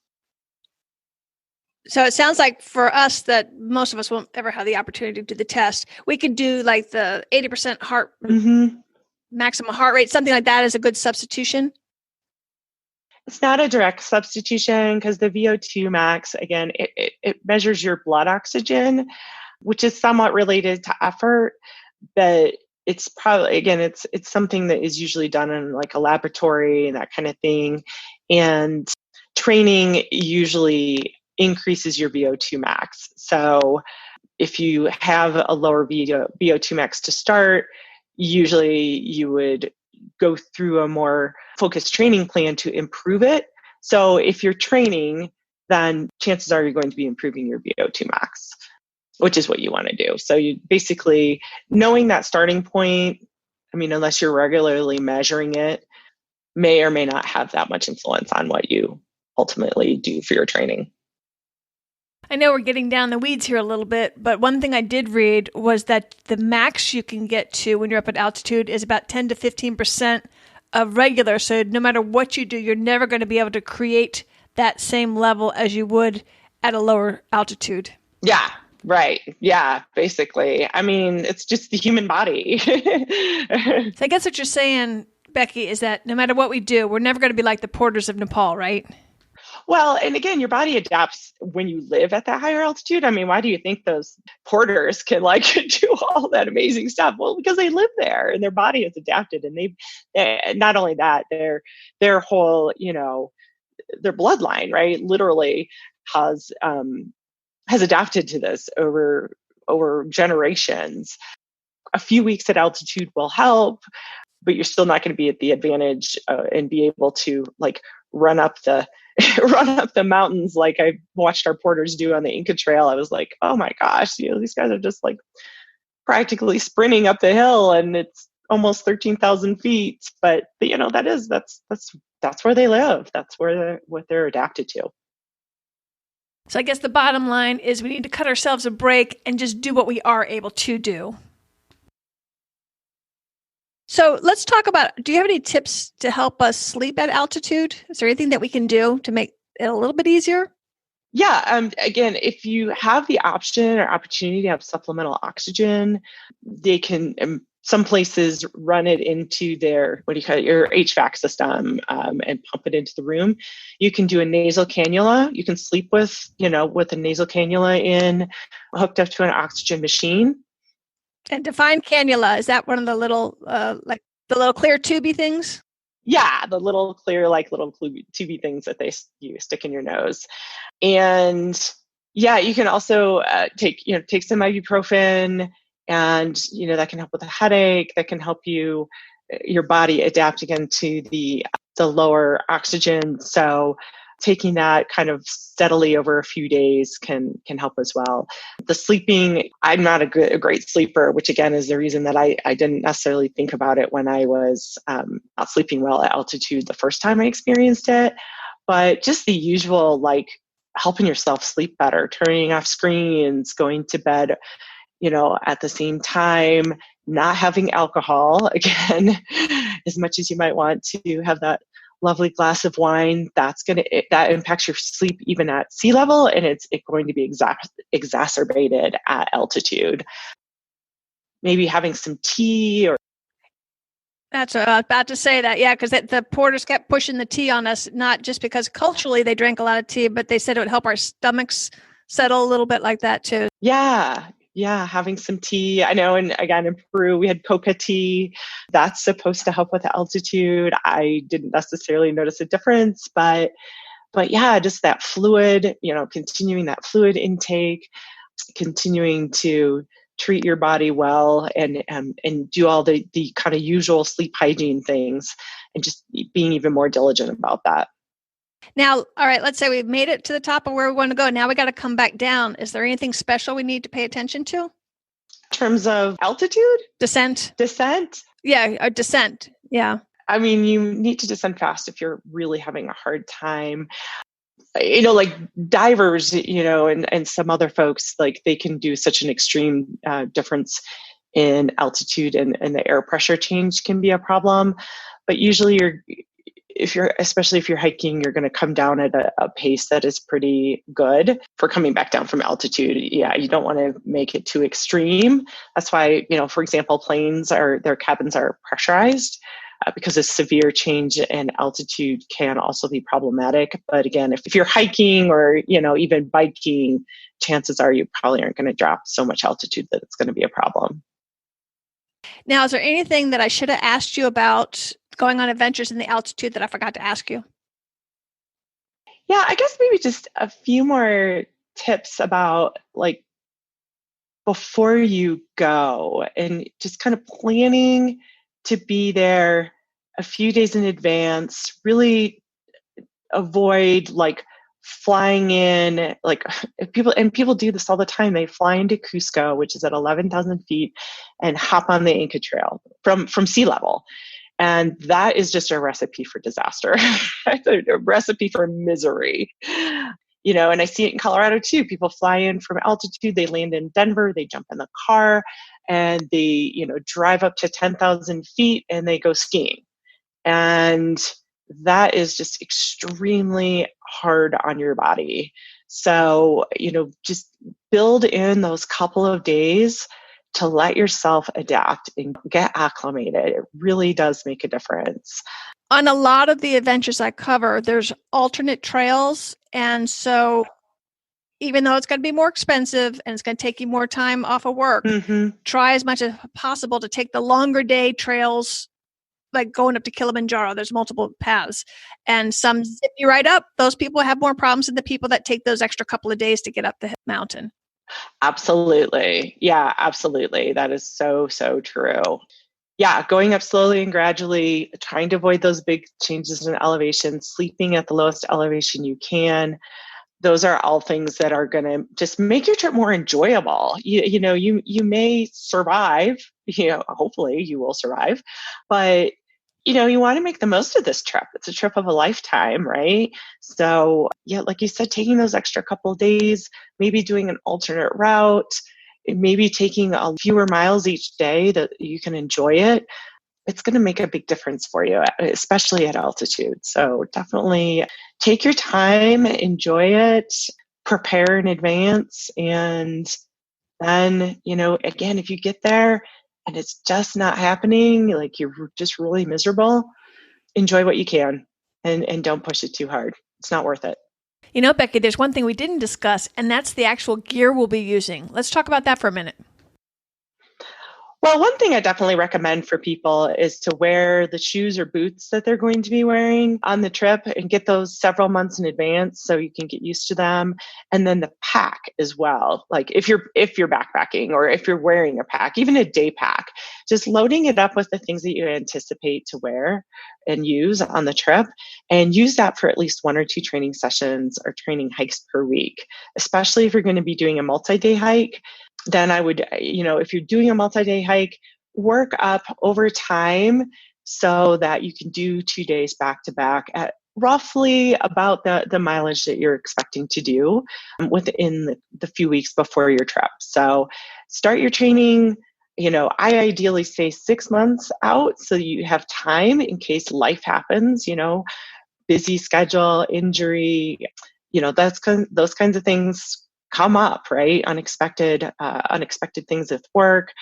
S1: So it sounds like for us that most of us won't ever have the opportunity to do the test. We could do the 80% maximum heart rate, something like that is a good substitution.
S2: It's not a direct substitution because the VO2 max, again, it measures your blood oxygen, which is somewhat related to effort, but it's probably, again, it's something that is usually done in a laboratory and that kind of thing. And training usually increases your VO2 max. So if you have a lower VO2 max to start, usually you would go through a more focused training plan to improve it. So if you're training, then chances are you're going to be improving your VO2 max, which is what you want to do. So you basically, knowing that starting point, unless you're regularly measuring it, may or may not have that much influence on what you ultimately do for your training.
S1: I know we're getting down the weeds here a little bit, but one thing I did read was that the max you can get to when you're up at altitude is about 10 to 15% regular. So no matter what you do, you're never going to be able to create that same level as you would at a lower altitude.
S2: Yeah, right. Yeah, basically. I mean, it's just the human body.
S1: So I guess what you're saying, Becki, is that no matter what we do, we're never going to be like the porters of Nepal, right?
S2: Well, and again, your body adapts when you live at that higher altitude. I mean, why do you think those porters can like do all that amazing stuff? Well, because they live there and their body has adapted, and not only that, their whole, their bloodline, right, literally has adapted to this over generations. A few weeks at altitude will help, but you're still not going to be at the advantage and be able to like run up the run up the mountains like I watched our porters do on the Inca Trail. I was like, oh my gosh, these guys are just like practically sprinting up the hill, and it's almost 13,000 feet. But that's where they live. That's what they're adapted to.
S1: So I guess the bottom line is we need to cut ourselves a break and just do what we are able to do. So let's talk about, do you have any tips to help us sleep at altitude? Is there anything that we can do to make it a little bit easier?
S2: Yeah. Again, if you have the option or opportunity to have supplemental oxygen, they can, some places run it into their, your HVAC system and pump it into the room. You can do a nasal cannula. You can sleep with a nasal cannula hooked up to an oxygen machine.
S1: And define cannula. Is that one of the little, like the little clear tubey things?
S2: Yeah, the little clear, like little tubey things that you stick in your nose. And yeah, you can also take some ibuprofen, and that can help with a headache. That can help your body adapt again to the lower oxygen. So taking that kind of steadily over a few days can help as well. The sleeping, I'm not a great sleeper, which again is the reason that I didn't necessarily think about it when I was not sleeping well at altitude the first time I experienced it. But just the usual, like helping yourself sleep better, turning off screens, going to bed, at the same time, not having alcohol, again, as much as you might want to have that lovely glass of wine, that impacts your sleep even at sea level, and it's going to be exacerbated at altitude. Maybe having some tea or.
S1: That's what I was about to say that, yeah, because the porters kept pushing the tea on us, not just because culturally they drank a lot of tea, but they said it would help our stomachs settle a little bit like that too.
S2: Yeah, having some tea. I know, and again, in Peru, we had coca tea. That's supposed to help with altitude. I didn't necessarily notice a difference, but yeah, just that fluid, continuing that fluid intake, continuing to treat your body well, and do all the kind of usual sleep hygiene things, and just being even more diligent about that.
S1: Now, all right, let's say we've made it to the top of where we want to go. Now we got to come back down. Is there anything special we need to pay attention to?
S2: In terms of altitude?
S1: Descent? Yeah, or descent. Yeah.
S2: I mean, you need to descend fast if you're really having a hard time. Like divers, and some other folks, like they can do such an extreme difference in altitude, and the air pressure change can be a problem. But usually especially if you're hiking, you're going to come down at a pace that is pretty good for coming back down from altitude. Yeah, you don't want to make it too extreme. That's why, for example, their cabins are pressurized because a severe change in altitude can also be problematic. But again, if you're hiking or, even biking, chances are you probably aren't going to drop so much altitude that it's going to be a problem.
S1: Now, is there anything that I should have asked you about going on adventures in the altitude that I forgot to ask you?
S2: Yeah, I guess maybe just a few more tips about like before you go, and just kind of planning to be there a few days in advance. Really avoid like flying in, like people do this all the time. They fly into Cusco, which is at 11,000 feet, and hop on the Inca Trail from sea level. And that is just a recipe for disaster. It's a recipe for misery. And I see it in Colorado too. People fly in from altitude, they land in Denver, they jump in the car, and they, drive up to 10,000 feet and they go skiing. And that is just extremely hard on your body. So, just build in those couple of days to let yourself adapt and get acclimated. It really does make a difference.
S1: On a lot of the adventures I cover, there's alternate trails. And so even though it's going to be more expensive and it's going to take you more time off of work, try as much as possible to take the longer day trails, like going up to Kilimanjaro. There's multiple paths and some zip you right up. Those people have more problems than the people that take those extra couple of days to get up the mountain.
S2: Absolutely. Yeah, absolutely. That is so, so true. Yeah, going up slowly and gradually, trying to avoid those big changes in elevation, sleeping at the lowest elevation you can. Those are all things that are going to just make your trip more enjoyable. You may survive, hopefully you will survive, but you want to make the most of this trip. It's a trip of a lifetime, right? So yeah, like you said, taking those extra couple of days, maybe doing an alternate route, maybe taking a fewer miles each day that you can enjoy it. It's going to make a big difference for you, especially at altitude. So definitely take your time, enjoy it, prepare in advance. And then, again, if you get there and it's just not happening, like you're just really miserable, enjoy what you can and don't push it too hard. It's not worth it.
S1: Becki, there's one thing we didn't discuss, and that's the actual gear we'll be using. Let's talk about that for a minute.
S2: Well, one thing I definitely recommend for people is to wear the shoes or boots that they're going to be wearing on the trip and get those several months in advance so you can get used to them. And then the pack as well. Like if you're backpacking or if you're wearing a pack, even a day pack, just loading it up with the things that you anticipate to wear and use on the trip, and use that for at least 1 or 2 training sessions or training hikes per week, especially if you're going to be doing a multi-day hike. Then I would, if you're doing a multi-day hike, work up over time so that you can do 2 days back to back at roughly about the mileage that you're expecting to do within the few weeks before your trip. So start your training. I ideally say 6 months out so you have time in case life happens, busy schedule, injury, those kinds of things come up, right? Unexpected things at work.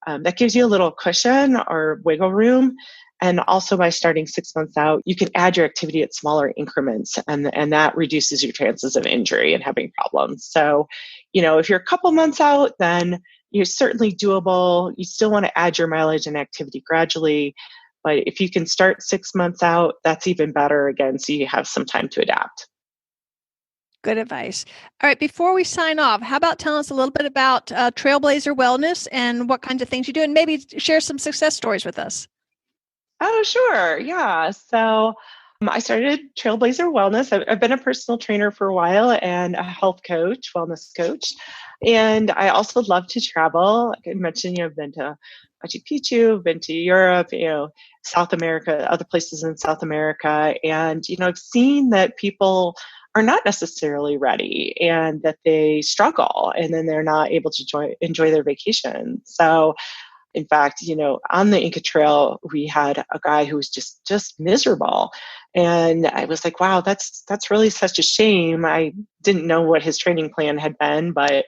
S2: That gives you a little cushion or wiggle room. And also by starting 6 months out, you can add your activity at smaller increments, and that reduces your chances of injury and having problems. So, if you're a couple months out, then you're certainly doable. You still want to add your mileage and activity gradually. But if you can start 6 months out, that's even better again, so you have some time to adapt.
S1: Good advice. All right, before we sign off, how about telling us a little bit about Trailblazer Wellness and what kinds of things you do, and maybe share some success stories with us?
S2: Oh, sure. Yeah. So I started Trailblazer Wellness. I've been a personal trainer for a while and a health coach, wellness coach. And I also love to travel. Like I mentioned, I've been to Machu Picchu, I've been to Europe, South America, other places in South America. And, I've seen that people are not necessarily ready and that they struggle and then they're not able to enjoy their vacation. So in fact, on the Inca Trail, we had a guy who was just miserable. And I was like, wow, that's really such a shame. I didn't know what his training plan had been, but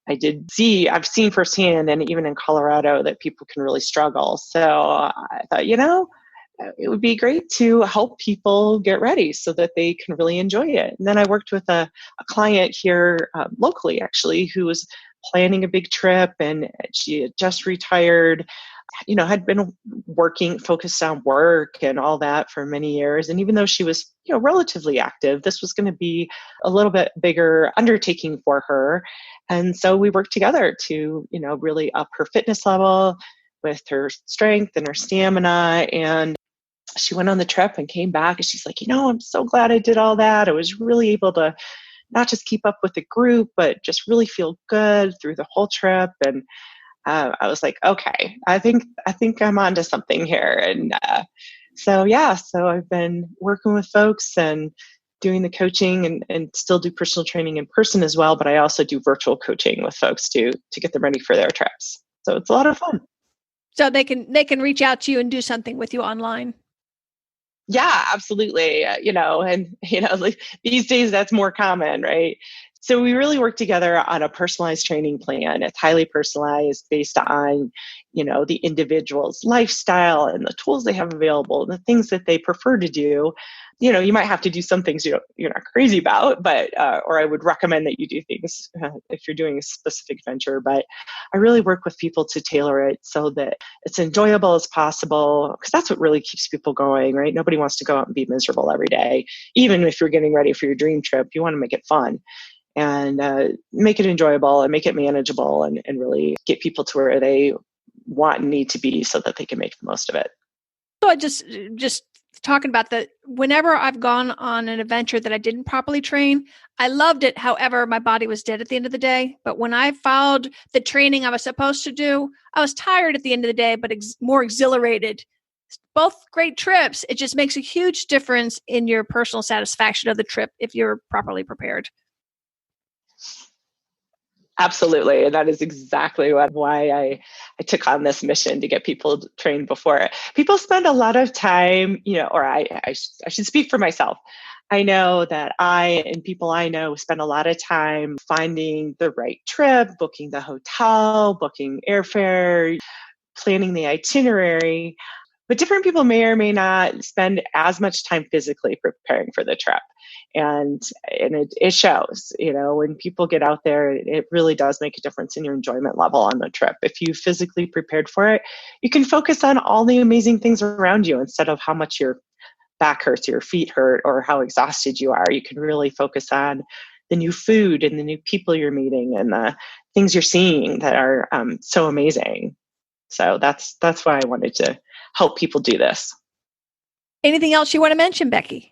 S2: I've seen firsthand, and even in Colorado, that people can really struggle. So I thought, it would be great to help people get ready so that they can really enjoy it. And then I worked with a client here locally, actually, who was planning a big trip, and she had just retired, had been working, focused on work and all that for many years. And even though she was, relatively active, this was going to be a little bit bigger undertaking for her. And so we worked together to, really up her fitness level with her strength and her stamina. And she went on the trip and came back and she's like, I'm so glad I did all that. I was really able to not just keep up with the group, but just really feel good through the whole trip. And I was like, okay, I think I'm onto something here. And so I've been working with folks and doing the coaching and still do personal training in person as well. But I also do virtual coaching with folks to get them ready for their trips. So it's a lot of fun.
S1: So they can reach out to you and do something with you online.
S2: Yeah, absolutely. Like these days that's more common, right? So we really work together on a personalized training plan. It's highly personalized based on, the individual's lifestyle and the tools they have available, and the things that they prefer to do. You might have to do some things you're not crazy about, but or I would recommend that you do things if you're doing a specific venture. But I really work with people to tailor it so that it's enjoyable as possible, because that's what really keeps people going, right? Nobody wants to go out and be miserable every day. Even if you're getting ready for your dream trip, you want to make it fun and make it enjoyable and make it manageable, and really get people to where they want and need to be so that they can make the most of it.
S1: So I just talking about that, whenever I've gone on an adventure that I didn't properly train, I loved it. However, my body was dead at the end of the day. But when I followed the training I was supposed to do, I was tired at the end of the day, but more exhilarated. Both great trips. It just makes a huge difference in your personal satisfaction of the trip if you're properly prepared.
S2: Absolutely. And that is exactly why I took on this mission to get people trained before. People spend a lot of time, or I should speak for myself. I know that I and people I know spend a lot of time finding the right trip, booking the hotel, booking airfare, planning the itinerary. But different people may or may not spend as much time physically preparing for the trip. And it shows, when people get out there, it really does make a difference in your enjoyment level on the trip. If you physically prepared for it, you can focus on all the amazing things around you instead of how much your back hurts, your feet hurt, or how exhausted you are. You can really focus on the new food and the new people you're meeting and the things you're seeing that are so amazing. So that's why I wanted to help people do this.
S1: Anything else you want to mention, Becki?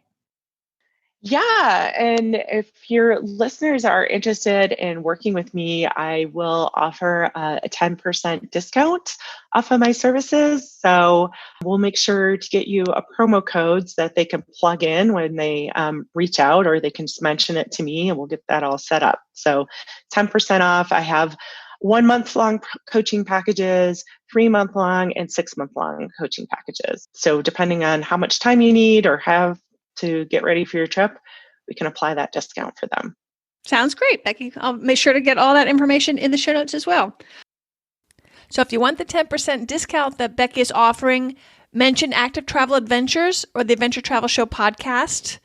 S2: Yeah. And if your listeners are interested in working with me, I will offer a 10% discount off of my services. So we'll make sure to get you a promo code so that they can plug in when they reach out, or they can just mention it to me and we'll get that all set up. So 10% off. I have 1 month long coaching packages, 3 month long, and 6 month long coaching packages. So depending on how much time you need or have to get ready for your trip, we can apply that discount for them.
S1: Sounds great, Becki. I'll make sure to get all that information in the show notes as well. So if you want the 10% discount that Becki is offering, mention Active Travel Adventures or the Adventure Travel Show podcast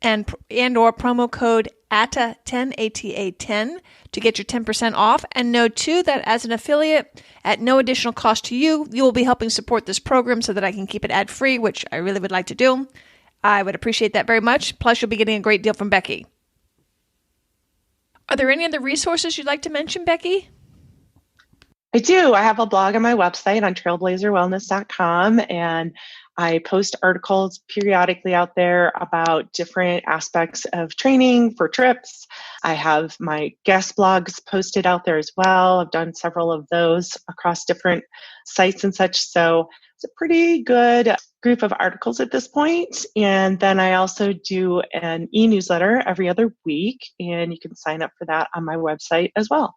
S1: and or promo code ATA10, ATA10 to get your 10% off. And know too that as an affiliate, at no additional cost to you, you will be helping support this program so that I can keep it ad-free, which I really would like to do. I would appreciate that very much. Plus, you'll be getting a great deal from Becki. Are there any other resources you'd like to mention, Becki?
S2: I do. I have a blog on my website on trailblazerwellness.com, and I post articles periodically out there about different aspects of training for trips. I have my guest blogs posted out there as well. I've done several of those across different sites and such. So it's a pretty good group of articles at this point. And then I also do an e-newsletter every other week, and you can sign up for that on my website as well.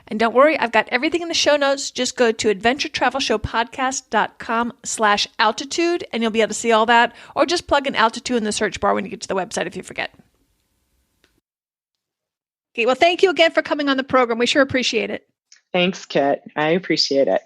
S1: And don't worry, I've got everything in the show notes. Just go to adventuretravelshowpodcast.com/altitude and you'll be able to see all that. Or just plug in altitude in the search bar when you get to the website if you forget. Okay, well, thank you again for coming on the program. We sure appreciate it.
S2: Thanks, Kit. I appreciate it.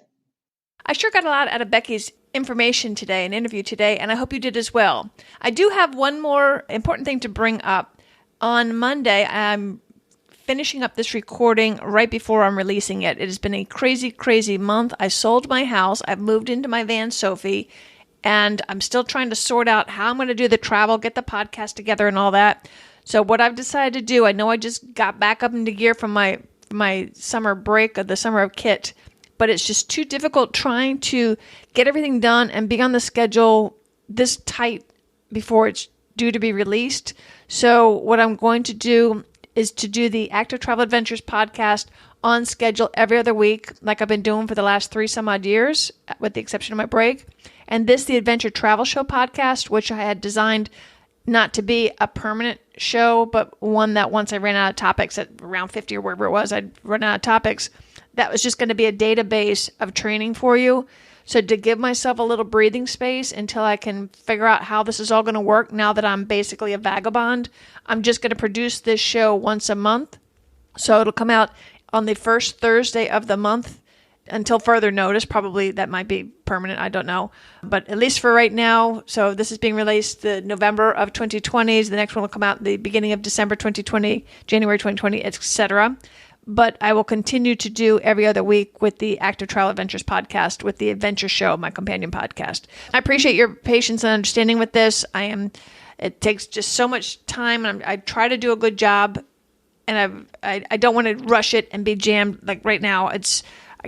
S1: I sure got a lot out of Becki's information today, an interview today, and I hope you did as well. I do have one more important thing to bring up. On Monday, I'm finishing up this recording right before I'm releasing it. It has been a crazy, crazy month. I sold my house. I've moved into my van, Sophie, and I'm still trying to sort out how I'm going to do the travel, get the podcast together and all that. So what I've decided to do, I know I just got back up into gear from my summer break of the summer of Kit, but it's just too difficult trying to get everything done and be on the schedule this tight before it's due to be released. So what I'm going to do is to do the Active Travel Adventures podcast on schedule every other week, like I've been doing for the last 3 some odd years, with the exception of my break. And this, the Adventure Travel Show podcast, which I had designed not to be a permanent show, but one that once I ran out of topics at around 50 or wherever it was, I'd run out of topics. That was just going to be a database of training for you. So to give myself a little breathing space until I can figure out how this is all going to work now that I'm basically a vagabond, I'm just going to produce this show once a month. So it'll come out on the first Thursday of the month until further notice. Probably that might be permanent. I don't know. But at least for right now, so this is being released the November of 2020. The next one will come out the beginning of December 2020, January 2020, etc. But I will continue to do every other week with the Active Travel Adventures podcast, with the Adventure Show, my companion podcast. I appreciate your patience and understanding with this. It takes just so much time, and I try to do a good job, and I don't want to rush it and be jammed. Like right now, I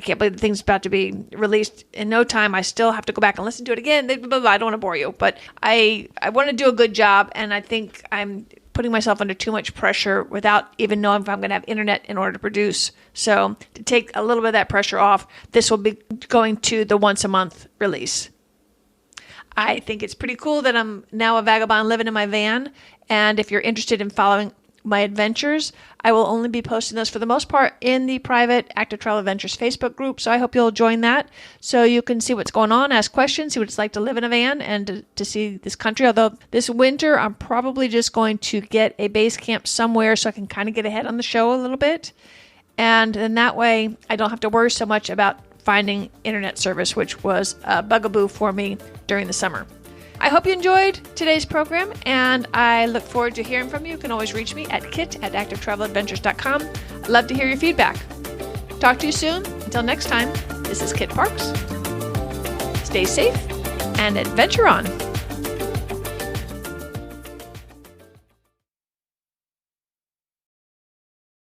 S1: can't believe the thing's about to be released in no time. I still have to go back and listen to it again. Blah, blah, blah. I don't want to bore you, but I want to do a good job, and I think I'm putting myself under too much pressure without even knowing if I'm going to have internet in order to produce. So to take a little bit of that pressure off, this will be going to the once a month release. I think it's pretty cool that I'm now a vagabond living in my van. And if you're interested in following my adventures, I will only be posting those for the most part in the private Active Travel Adventures Facebook group. So I hope you'll join that so you can see what's going on, ask questions, see what it's like to live in a van and to see this country. Although this winter, I'm probably just going to get a base camp somewhere so I can kind of get ahead on the show a little bit. And then that way I don't have to worry so much about finding internet service, which was a bugaboo for me during the summer. I hope you enjoyed today's program, and I look forward to hearing from you. You can always reach me at kit@activetraveladventures.com. I'd love to hear your feedback. Talk to you soon. Until next time, this is Kit Parks. Stay safe and adventure on.